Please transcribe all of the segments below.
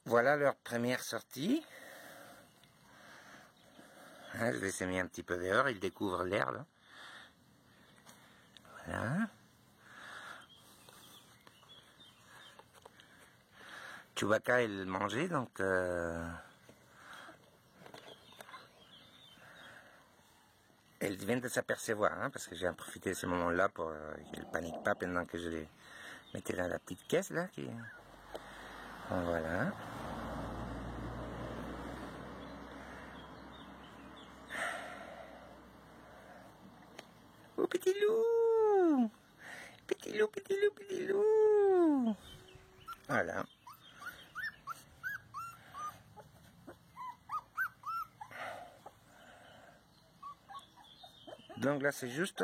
Voilà leur première sortie. Hein, je les ai mis un petit peu dehors, ils découvrent l'herbe. Voilà. Chewbacca, il mangeait, donc elle vient de s'apercevoir, hein, parce que j'ai profité de ce moment-là pour qu'elle panique pas pendant que je les mettais dans la petite caisse là. Voilà. Oh petit loup, petit loup, petit loup, petit loup. Voilà. Donc là c'est juste,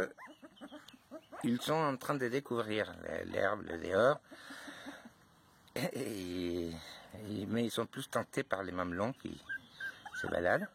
ils sont en train de découvrir l'herbe, le dehors, mais ils sont plus tentés par les mamelons qui se baladent.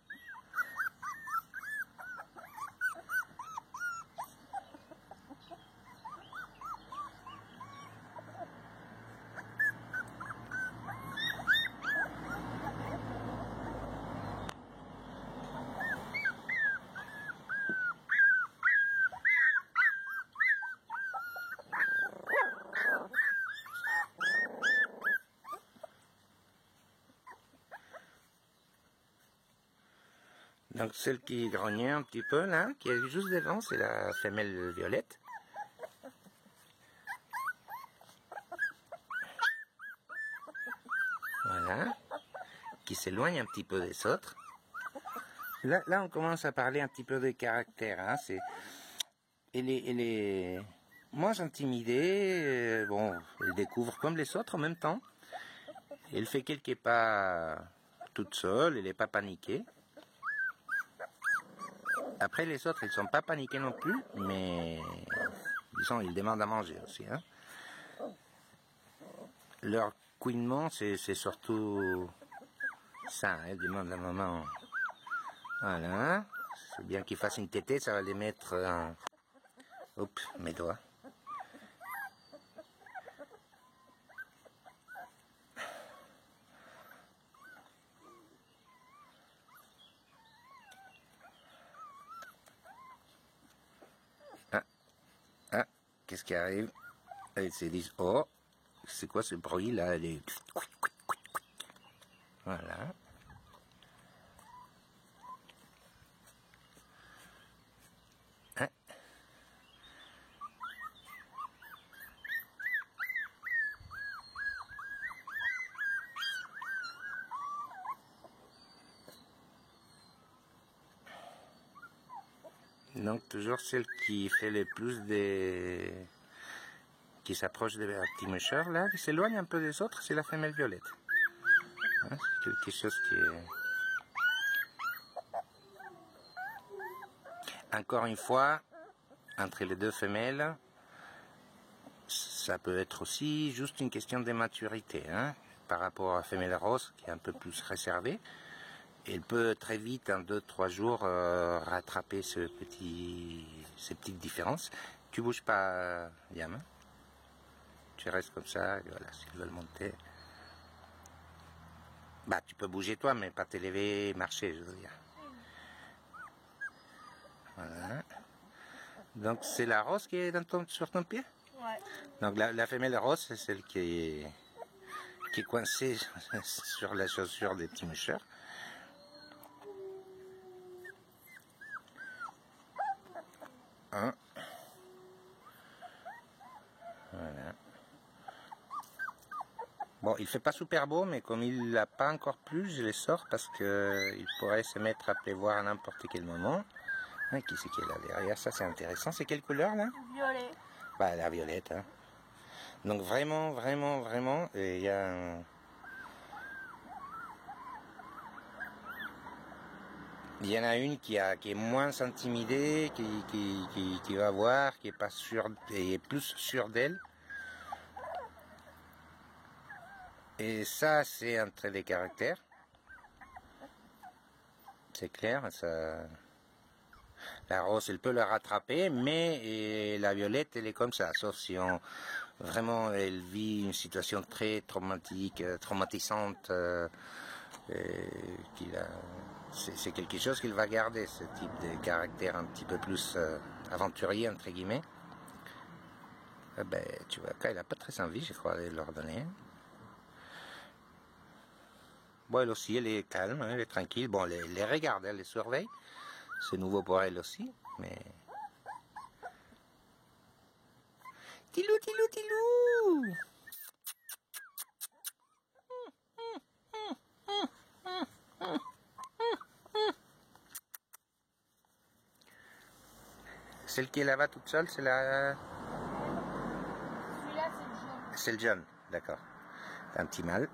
Donc celle qui grognait un petit peu là, qui est juste devant, c'est la femelle violette. Voilà. Qui s'éloigne un petit peu des autres. Là on commence à parler un petit peu de caractère. Hein. Elle est moins intimidée. Bon, elle découvre comme les autres en même temps. Elle fait quelques pas toute seule, elle n'est pas paniquée. Après les autres, ils ne sont pas paniqués non plus, mais ils demandent à manger aussi. Hein. Leur couinement, c'est surtout ça. Elles demandent à maman. Voilà. C'est bien qu'ils fassent une tétée, ça va les mettre en... Oups, mes doigts. Ah, qu'est-ce qui arrive? Elles se disent, oh, c'est quoi ce bruit là? Voilà. Hein? Donc toujours celle qui fait le plus des... qui s'approche des petits moucheurs là, qui s'éloigne un peu des autres, c'est la femelle violette. Hein, c'est quelque chose qui est... Encore une fois, entre les deux femelles, ça peut être aussi juste une question de maturité, hein, par rapport à la femelle rose qui est un peu plus réservée. Elle peut très vite, en 2-3 jours, rattraper ces petites différences. Tu bouges pas, Yam. Tu restes comme ça, et voilà, s'ils veulent monter. Bah, tu peux bouger toi, mais pas t'élever, marcher, je veux dire. Voilà. Donc, c'est la rose qui est sur ton pied? Ouais. Donc, la femelle rose, c'est celle qui est coincée sur la chaussure des petits moucheurs. Hein? Voilà. Bon, il fait pas super beau, mais comme il l'a pas encore plu, je les sors parce que il pourrait se mettre à pleuvoir à n'importe quel moment. Ah, qui c'est qui est là derrière? Ça, c'est intéressant. C'est quelle couleur, là? Violet. Bah, la violette. Hein. Donc, vraiment, vraiment, vraiment, il y a un... Il y en a une qui est moins intimidée, qui va voir, qui est pas sûre, et est plus sûre d'elle. Et ça, c'est un trait de caractère. C'est clair, ça... La rose, elle peut le rattraper, mais la violette, elle est comme ça. Sauf si vraiment elle vit une situation très traumatique, traumatisante, c'est quelque chose qu'il va garder, ce type de caractère un petit peu plus aventurier, entre guillemets. Ben, tu vois, il n'a pas très envie, je crois, de leur donner. Bon, elle aussi, elle est calme, hein, elle est tranquille. Bon, elle les regarde, elle les surveille. C'est nouveau pour elle aussi, mais... Tilou, tilou, tilou! Celle qui est là-bas toute seule, c'est la... Celui-là, c'est le jaune. C'est le jaune, d'accord. Un petit mâle.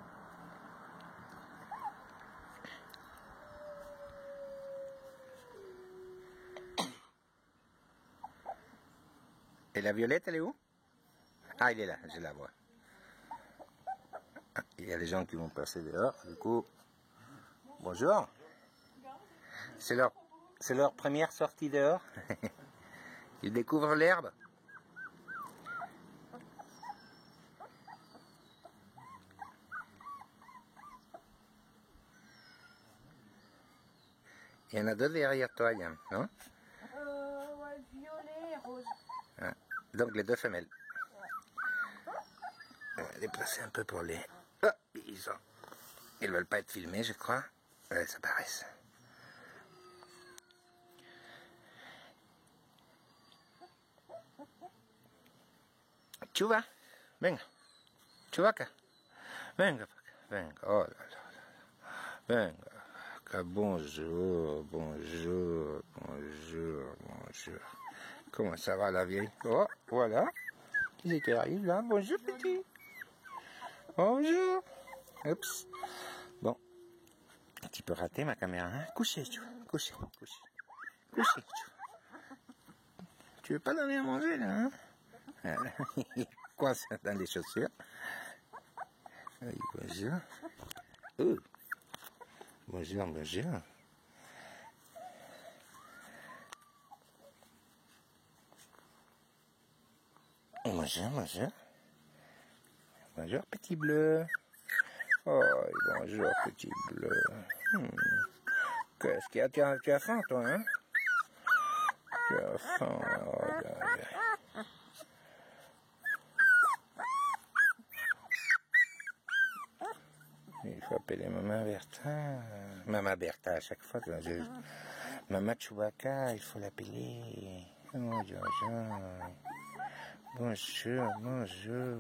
Et la violette, elle est où? Ah, il est là, je la vois. Ah, il y a des gens qui vont passer dehors, du coup... Bonjour. C'est leur première sortie dehors. Ils découvrent l'herbe. Il y en a deux derrière toi, Yann, non? Ouais, violet et rose. Ah, donc les deux femelles. On va déplacer un peu pour les... Oh, ils veulent pas être filmés, je crois. Ouais, ça paraît. Tu vas? Venga. Chewbacca. Venga, venga. Oh là là. Venga. Bonjour, bonjour, bonjour, bonjour. Comment ça va la vieille? Oh, voilà. Qui est qui arrive là? Bonjour petit. Bonjour. Oups. Bon. Un petit peu raté ma caméra. Hein? Couchez, tu vois. Couchez, couchez. Couchez, tu vois. Tu veux pas donner à manger là, hein? Quoi ça dans les chaussures? Oui, bonjour. Bonjour, bonjour. Bonjour, bonjour. Bonjour, petit bleu. Oh, bonjour, petit bleu. Qu'est-ce qu'il y a? Tu as faim, toi, hein? Tu as faim. Oh, là. Il faut appeler Maman Bertha. Maman Bertha, à chaque fois. Maman Chewbacca, il faut l'appeler. Oh, bonjour, bonjour.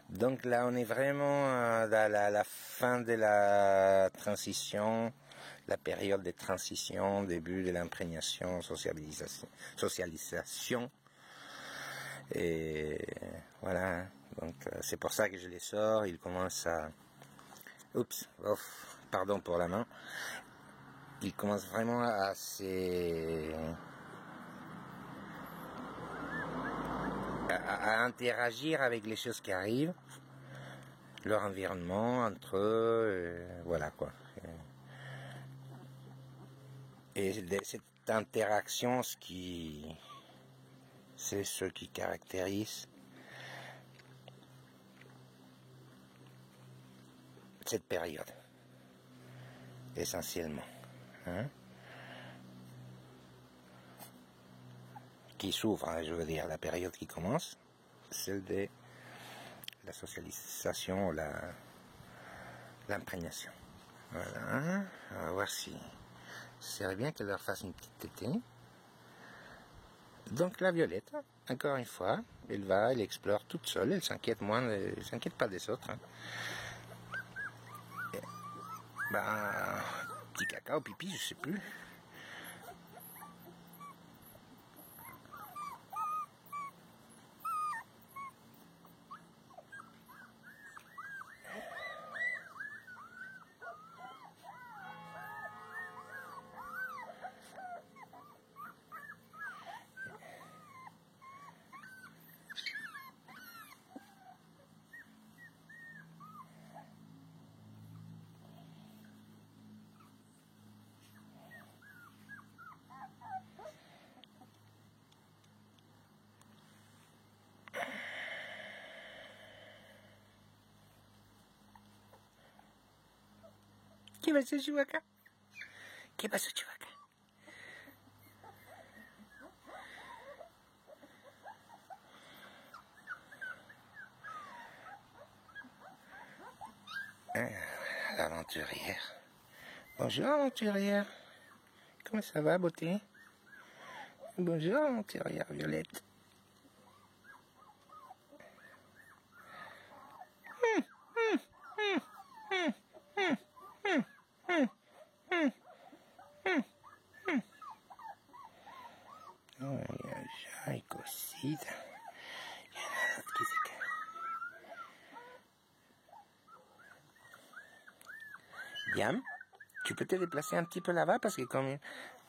Donc là, on est vraiment à la fin de la transition, la période de transition, début de l'imprégnation, socialisation. Et voilà, donc c'est pour ça que je les sors. Ils commencent à... Oups, pardon pour la main. Ils commencent vraiment à interagir avec les choses qui arrivent, leur environnement, entre eux, voilà quoi. Et cette interaction, c'est ce qui caractérise cette période, essentiellement. Hein? Qui s'ouvre, hein, je veux dire, la période qui commence, celle de la socialisation, l'imprégnation. Voilà, on va voir si ce serait bien qu'elle leur fasse une petite tétée. Donc la violette, encore une fois, elle explore toute seule, elle s'inquiète pas des autres. Hein. Petit caca ou pipi, je sais plus. ¿Qué pasa, Chewbacca? ¿Qué pasó, Chewbacca? L'aventurière. Bonjour, aventurière. Comment ça va, beauté? Bonjour, aventurière Violette. Ay, cosita. Diam, tu peux te déplacer un petit peu là-bas parce que comme...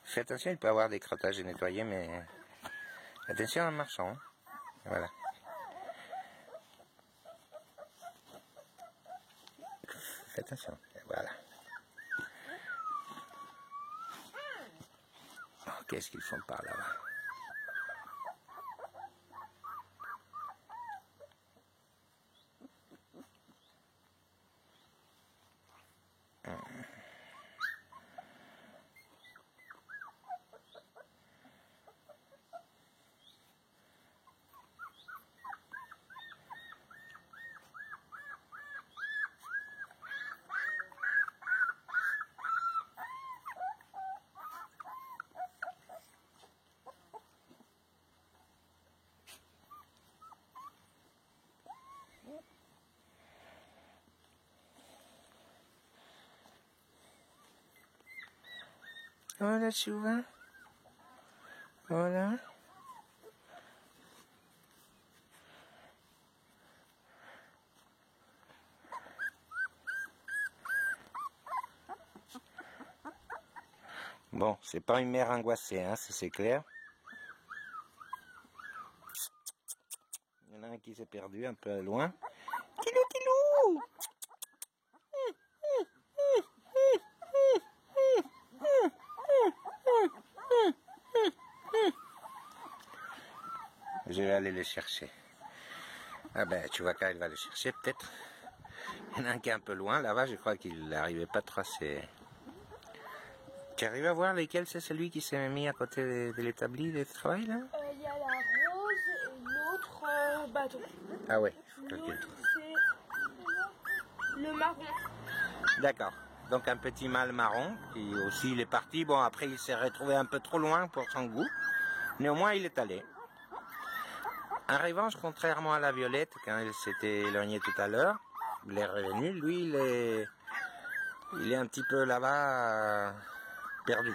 Fais attention, il peut y avoir des crottages à nettoyer, mais... Attention en marchant. Voilà. Fais attention. Voilà. Oh, qu'est-ce qu'ils font par là-bas? Voilà, Chouva. Voilà. Bon, c'est pas une mère angoissée, hein, ça c'est clair. Il y en a un qui s'est perdu un peu loin. Tilou, tilou! Je vais aller le chercher. Ah ben, tu vois qu'elle va le chercher peut-être. Il y en a un qui est un peu loin, là-bas, je crois qu'il n'arrivait pas trop assez... Tu arrives à voir lequel c'est celui qui s'est mis à côté de l'établi de travail, là? Il y a la rose et l'autre bâton. Ah ouais. L'autre, c'est le marron. D'accord. Donc un petit mâle marron, qui aussi il est parti. Bon, après il s'est retrouvé un peu trop loin pour son goût. Néanmoins, il est allé. En revanche, contrairement à la violette, quand elle s'était éloignée tout à l'heure, il est revenu. Lui, il est un petit peu là-bas, perdu.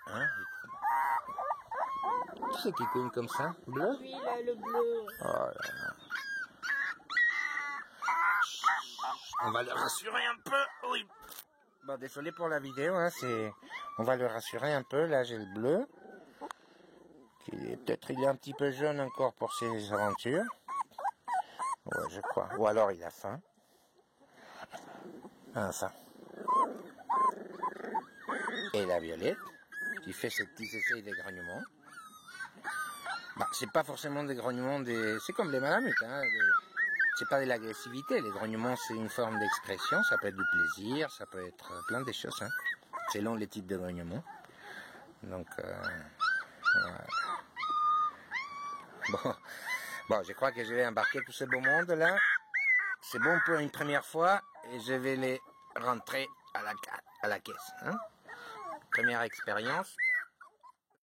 Hein? Qui c'est qui coule comme ça? Bleu? Oui, là, le bleu. Oh là là. On va le rassurer un peu. Oui. Bon, désolé pour la vidéo, hein, on va le rassurer un peu. Là, j'ai le bleu. Peut-être il est un petit peu jeune encore pour ses aventures. Ouais, je crois. Ou alors il a faim. Enfin. Et la violette, qui fait ses petits essais de grognements. Bah, c'est pas forcément des grognements c'est comme les malamutes, hein. C'est pas de l'agressivité. Les grognements, c'est une forme d'expression. Ça peut être du plaisir, ça peut être plein de choses, hein, selon les types de grognements. Donc, voilà. Bon, je crois que je vais embarquer tout ce beau monde là. C'est bon pour une première fois et je vais les rentrer à la caisse. Hein. Première expérience.